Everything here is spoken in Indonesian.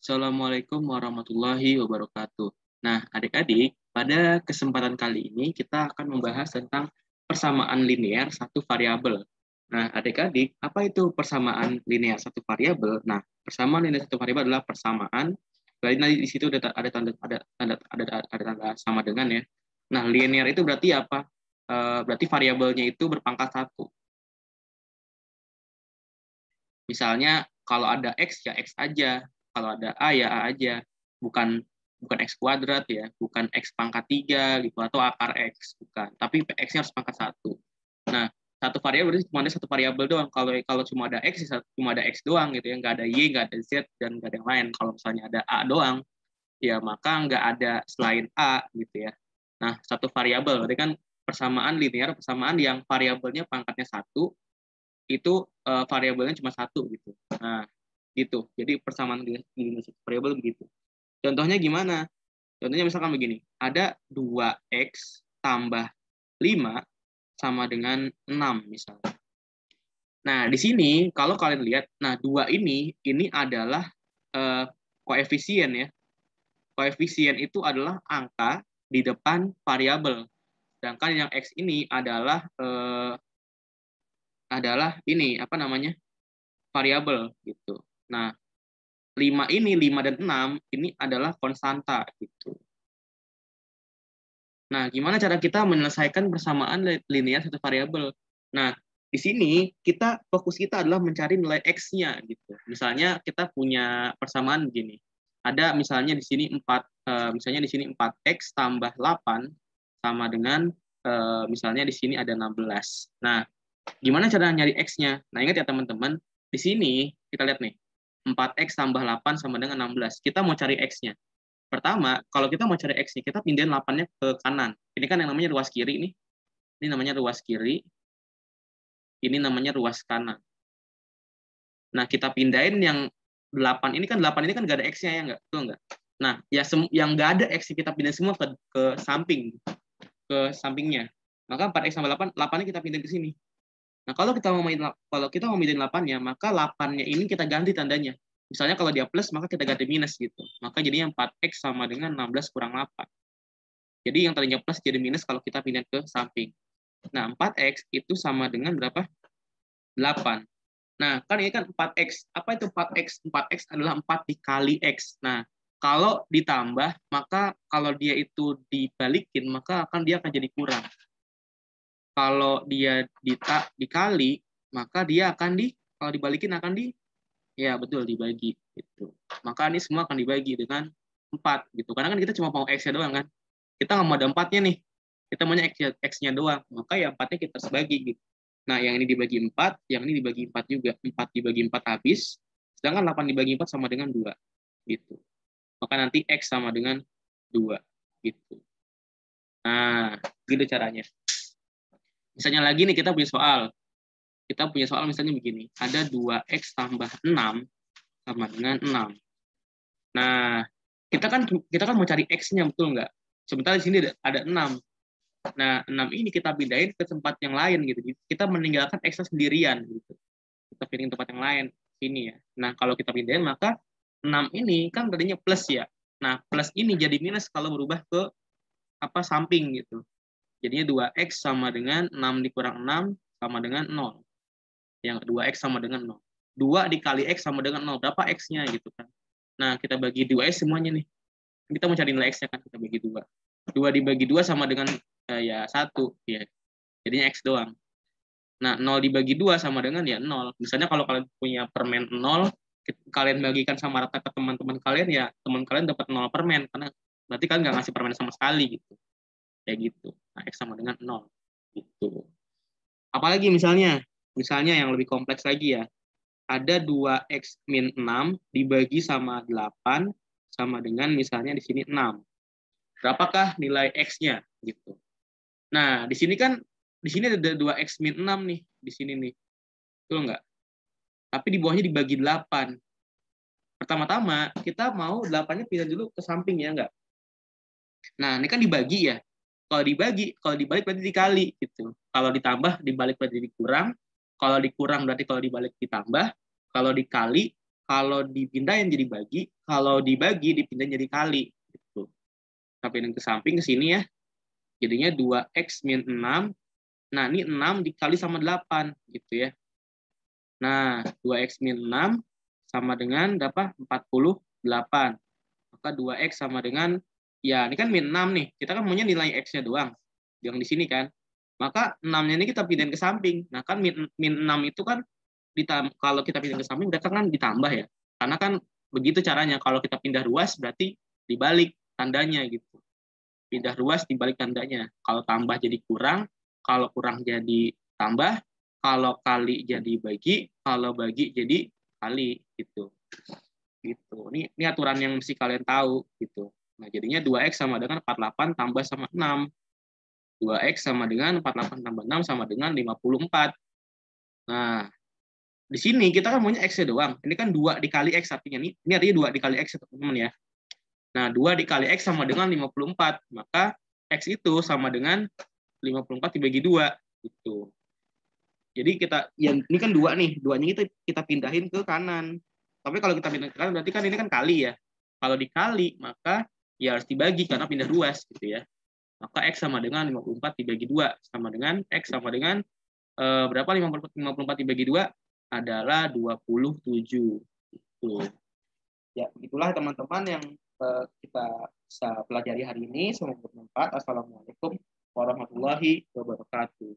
Assalamualaikum warahmatullahi wabarakatuh. Nah, adik-adik, pada kesempatan kali ini kita akan membahas tentang persamaan linear satu variabel. Nah, adik-adik, apa itu persamaan linear satu variabel? Nah, persamaan linear satu variabel adalah persamaan. Berarti nanti di situ ada tanda sama dengan ya. Nah, linear itu berarti apa? Berarti variabelnya itu berpangkat satu. Misalnya kalau ada X ya X aja, kalau ada A ya A aja, bukan bukan X kuadrat ya, bukan X pangkat 3 gitu, atau akar X, bukan. Tapi X-nya harus pangkat 1. Nah, satu variabel berarti cuma ada satu variabel doang. Kalau kalau cuma ada X, cuma ada X doang gitu ya, nggak ada Y, nggak ada Z, dan nggak ada yang lain. Kalau misalnya ada A doang, ya maka nggak ada selain A gitu ya. Nah, satu variabel, berarti kan persamaan linear, persamaan yang variabelnya pangkatnya 1, itu variabelnya cuma 1 gitu. Nah, gitu. Jadi persamaan di variabel begitu. Contohnya gimana? Contohnya misalkan begini, ada 2X tambah 5 sama dengan 6 misalnya. Nah, di sini kalau kalian lihat, nah 2 ini adalah koefisien ya. Koefisien itu adalah angka di depan variabel. Sedangkan yang X ini adalah ini apa namanya? Variabel gitu. Nah, 5 dan 6 ini adalah konstanta gitu. Nah, gimana cara kita menyelesaikan persamaan linear satu variabel? Nah, di sini fokus kita adalah mencari nilai X-nya gitu. Misalnya kita punya persamaan begini. Ada misalnya di sini 4X tambah 8 sama dengan misalnya di sini ada 16. Nah, gimana cara nyari X-nya? Nah, ingat ya teman-teman, di sini kita lihat nih. 4X tambah 8 sama dengan 16. Kita mau cari X-nya. Pertama, kalau kita mau cari X-nya, kita pindahin 8-nya ke kanan. Ini kan yang namanya ruas kiri nih. Ini namanya ruas kiri. Ini namanya ruas kanan. Nah, kita pindahin yang 8 ini kan nggak ada X-nya ya nggak? Betul nggak? Nah, ya yang nggak ada X kita pindahin semua ke samping, ke sampingnya. Maka 4X tambah 8, 8-nya kita pindahin ke sini. Nah, kalau kita mau pindahin 8-nya, maka 8-nya ini kita ganti tandanya. Misalnya kalau dia plus, maka kita ganti minus gitu. Maka jadinya 4X sama dengan 16 kurang 8. Jadi yang tadinya plus jadi minus kalau kita pindah ke samping. Nah, 4X itu sama dengan berapa? 8. Nah, kan ini kan 4X. Apa itu 4X? 4X adalah 4 dikali X. Nah, kalau ditambah, maka kalau dia itu dibalikin, maka dia akan jadi kurang. Kalau dia dikali, maka dia kalau dibalikin ya betul, dibagi. Gitu. Maka ini semua akan dibagi dengan 4. Gitu. Karena kan kita cuma mau X-nya doang kan. Kita nggak mau ada 4-nya nih. Kita maunya X-nya doang. Maka ya 4-nya kita harus bagi. Gitu. Nah, yang ini dibagi 4, yang ini dibagi 4 juga. 4 dibagi 4 habis, sedangkan 8 dibagi 4 sama dengan 2. Gitu. Maka nanti X sama dengan 2. Gitu. Nah, gitu caranya. Misalnya lagi nih kita punya soal. Kita punya soal misalnya begini. Ada 2X tambah 6 sama dengan 6. Nah, kita kan mau cari X-nya, betul nggak? Sementara di sini ada 6. Nah, 6 ini kita pindahin ke tempat yang lain gitu. Kita meninggalkan X sendirian gitu. Kita pindahin tempat yang lain sini ya. Nah, kalau kita pindahin maka 6 ini kan tadinya plus ya. Nah, plus ini jadi minus kalau berubah ke samping gitu. Jadinya 2X sama dengan 6 dikurang 6 sama dengan 0. Yang 2X sama dengan 0. 2 dikali X sama dengan 0. Berapa X-nya gitu kan. Nah, kita bagi 2X semuanya nih. Kita mau cari nilai X-nya kan, kita bagi 2. 2 dibagi 2 sama dengan ya 1. Ya. Jadinya X doang. Nah, 0 dibagi 2 sama dengan ya 0. Misalnya kalau kalian punya permen 0, kalian bagikan sama rata ke teman-teman kalian, ya teman kalian dapat 0 permen. Karena berarti kalian nggak ngasih permen sama sekali gitu. Kayak gitu. Nah, X sama dengan 0. Gitu. Apalagi misalnya yang lebih kompleks lagi ya. Ada 2X min 6 dibagi sama 8 sama dengan misalnya di sini 6. Berapakah nilai X-nya gitu. Nah, di sini ada 2X min 6 nih di sini nih. Betul nggak? Tapi di bawahnya dibagi 8. Pertama-tama kita mau 8-nya pindah dulu ke samping ya nggak? Nah, ini kan dibagi ya. Kalau dibalik berarti dikali gitu. Kalau ditambah dibalik berarti dikurang. Kalau dikurang berarti kalau dibalik ditambah. Kalau dikali, kalau dipindahin jadi bagi, kalau dibagi dipindahin jadi kali gitu. Kita pindahin ke samping ke sini ya. Jadinya 2x min 6. Nah, ini 6 dikali sama 8 gitu ya. Nah, 2x min 6 sama dengan berapa? 48. Maka 2x sama dengan, ya ini kan min 6 nih. Kita kan maunya nilai x-nya doang. Yang di sini kan. Maka 6-nya ini kita pindahin ke samping. Nah, kan min 6 itu kan kalau kita pindah ke samping berarti kan ditambah ya. Karena kan begitu caranya. Kalau kita pindah ruas berarti dibalik tandanya gitu. Pindah ruas dibalik tandanya. Kalau tambah jadi kurang, kalau kurang jadi tambah, kalau kali jadi bagi, kalau bagi jadi kali gitu. Gitu. Ini aturan yang mesti kalian tahu gitu. Nah, jadinya 2x sama dengan 48 tambah sama 6. 2x sama dengan 48 tambah 6 sama dengan 54. Nah, di sini kita kan maunya x-nya doang. Ini kan 2 dikali x artinya. Ini artinya 2 dikali x teman-teman ya. Nah, 2 dikali x sama dengan 54. Maka x itu sama dengan 54 dibagi 2. Gitu. Jadi ini kan 2 nih. 2-nya kita pindahin ke kanan. Tapi kalau kita pindah ke kanan berarti kan ini kan kali ya. Kalau dikali maka ya harus dibagi karena pindah ruas gitu ya. Maka x sama dengan 54 dibagi 2 sama dengan x sama dengan berapa 54 dibagi 2 adalah 27. Gitu. Ya, begitulah teman-teman yang kita bisa pelajari hari ini. Semoga bermanfaat. Assalamualaikum warahmatullahi wabarakatuh.